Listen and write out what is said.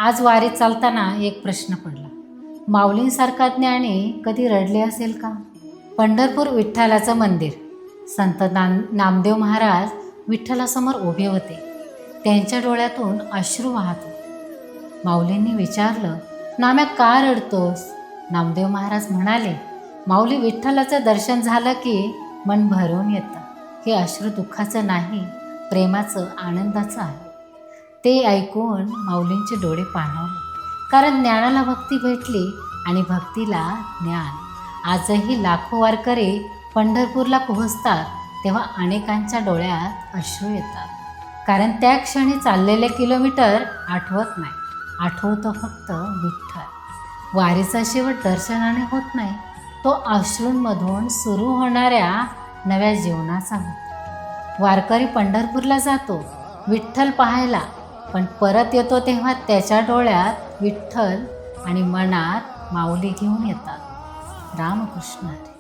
आज वारीत चालताना एक प्रश्न पडला. माऊलींसारखा ज्ञानी कधी रडले असेल का? पंढरपूर विठ्ठलाचं मंदिर. संत नामदेव महाराज विठ्ठलासमोर उभे होते. त्यांच्या डोळ्यातून अश्रू वाहत होते. माऊलींनी विचारलं, नाम्या का रडतोस? नामदेव महाराज म्हणाले, माऊली, विठ्ठलाचं दर्शन झालं की मन भरून येतं. हे अश्रू दुःखाचं नाही, प्रेमाचं, आनंदाचं आहे. ते ऐकून माऊलींचे डोळे पाणावले. कारण ज्ञानाला भक्ती भेटली आणि भक्तीला ज्ञान. आजही लाखो वारकरी पंढरपूरला पोहोचतात तेव्हा अनेकांच्या डोळ्यात अश्रू येतात. कारण त्या क्षणी चाललेले किलोमीटर आठवत नाही, आठवतो फक्त विठ्ठल. वारीचा शेवट दर्शनाने होत नाही, तो अश्रूंमधून सुरू होणाऱ्या नव्या जीवनाचा होतो. वारकरी पंढरपूरला जातो विठ्ठल पाहायला, पण परत येतो तेव्हा त्याच्या डोळ्यात विठ्ठल आणि मनात माऊली घेऊन येतात. रामकृष्ण हरी.